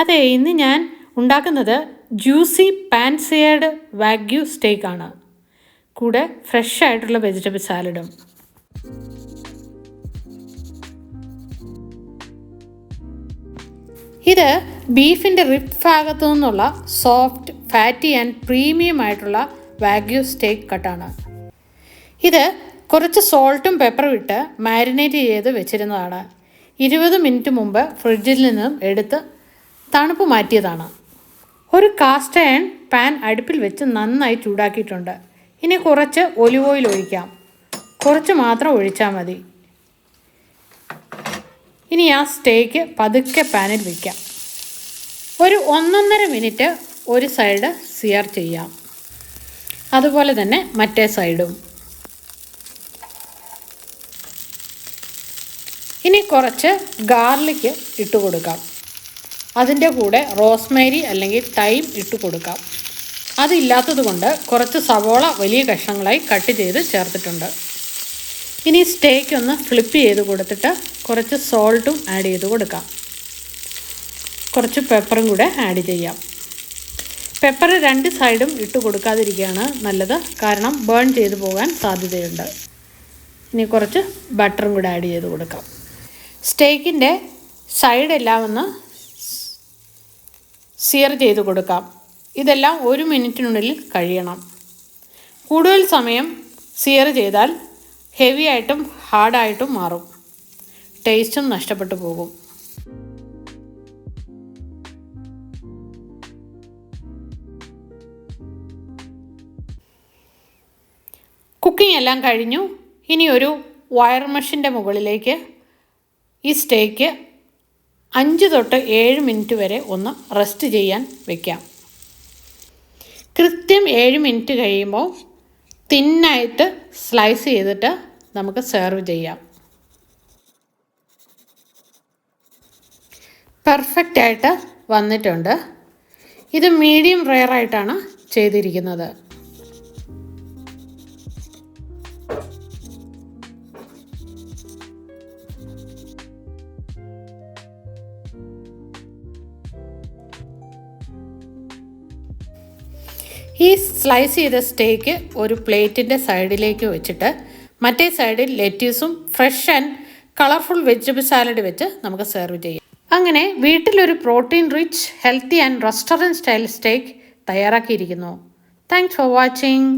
അതെ, ഇന്ന് ഞാൻ ഉണ്ടാക്കുന്നത് ജ്യൂസി പാൻ സിയർഡ് വാഗ്യു സ്റ്റേക്കാണ്. കൂടെ ഫ്രഷ് ആയിട്ടുള്ള വെജിറ്റബിൾ സാലഡും. ഇത് ബീഫിൻ്റെ റിബ് ഭാഗത്തു നിന്നുള്ള സോഫ്റ്റ്, ഫാറ്റി ആൻഡ് പ്രീമിയം ആയിട്ടുള്ള വാഗ്യു സ്റ്റേക്ക് കട്ടാണ്. ഇത് കുറച്ച് സോൾട്ടും പെപ്പറും ഇട്ട് മാരിനേറ്റ് ചെയ്ത് വെച്ചിരുന്നതാണ്. 20 മിനിറ്റ് മുമ്പ് ഫ്രിഡ്ജിൽ നിന്നും എടുത്ത് തണുപ്പ് മാറ്റിയതാണ്. ഒരു കാസ്റ്റ് അയൺ പാൻ അടുപ്പിൽ വെച്ച് നന്നായി ചൂടാക്കിയിട്ടുണ്ട്. ഇനി കുറച്ച് ഒലിവ് ഓയിൽ ഒഴിക്കാം. കുറച്ച് മാത്രം ഒഴിച്ചാൽ മതി. ഇനി ആ സ്റ്റേക്ക് പതുക്കെ പാനിൽ വയ്ക്കാം. ഒരു 1.5 മിനിറ്റ് ഒരു സൈഡ് സിയർ ചെയ്യാം. അതുപോലെ തന്നെ മറ്റേ സൈഡും. ഇനി കുറച്ച് ഗാർലിക്ക് ഇട്ട് കൊടുക്കാം. അതിൻ്റെ കൂടെ റോസ്മേരി അല്ലെങ്കിൽ തൈം ഇട്ട് കൊടുക്കാം. അതില്ലാത്തത് കൊണ്ട് കുറച്ച് സവോള വലിയ കഷ്ണങ്ങളായി കട്ട് ചെയ്ത് ചേർത്തിട്ടുണ്ട്. ഇനി സ്റ്റേക്ക് ഒന്ന് ഫ്ലിപ്പ് ചെയ്ത് കൊടുത്തിട്ട് കുറച്ച് സോൾട്ടും ആഡ് ചെയ്ത് കൊടുക്കാം. കുറച്ച് പെപ്പറും കൂടെ ആഡ് ചെയ്യാം. പെപ്പർ 2 സൈഡും ഇട്ട് കൊടുക്കാതിരിക്കുകയാണ് നല്ലത്, കാരണം ബേൺ ചെയ്ത് പോകാൻ സാധ്യതയുണ്ട്. ഇനി കുറച്ച് ബട്ടറും കൂടെ ആഡ് ചെയ്ത് കൊടുക്കാം. സ്റ്റേക്കിൻ്റെ സൈഡെല്ലാം ഒന്ന് സിയർ ചെയ്ത് കൊടുക്കാം. ഇതെല്ലാം 1 മിനിറ്റിനുള്ളിൽ കഴിയണം. കൂടുതൽ സമയം സിയർ ചെയ്താൽ ഹെവി ആയിട്ടും ഹാർഡായിട്ടും മാറും. ടേസ്റ്റും നഷ്ടപ്പെട്ടു പോകും. കുക്കിംഗ് എല്ലാം കഴിഞ്ഞു. ഇനി ഒരു വയർ മെഷിൻ്റെ മുകളിലേക്ക് ഈ സ്റ്റേക്ക് 5 തൊട്ട് 7 മിനിറ്റ് വരെ ഒന്ന് റെസ്റ്റ് ചെയ്യാൻ വയ്ക്കാം. കൃത്യം 7 മിനിറ്റ് കഴിയുമ്പോൾ തിന്നായിട്ട് സ്ലൈസ് ചെയ്തിട്ട് നമുക്ക് സെർവ് ചെയ്യാം. പെർഫെക്റ്റായിട്ട് വന്നിട്ടുണ്ട്. ഇത് മീഡിയം റെയർ ആയിട്ടാണ് ചെയ്തിരിക്കുന്നത്. ഈ സ്ലൈസ് ചെയ്ത സ്റ്റേക്ക് ഒരു പ്ലേറ്റിൻ്റെ സൈഡിലേക്ക് വെച്ചിട്ട് മറ്റേ സൈഡിൽ ലെറ്റ്യൂസും fresh and colourful vegetable salad വെച്ച് നമുക്ക് സെർവ് ചെയ്യാം. അങ്ങനെ വീട്ടിലൊരു protein rich, healthy and restaurant style steak തയ്യാറാക്കിയിരിക്കുന്നു. Thanks for watching.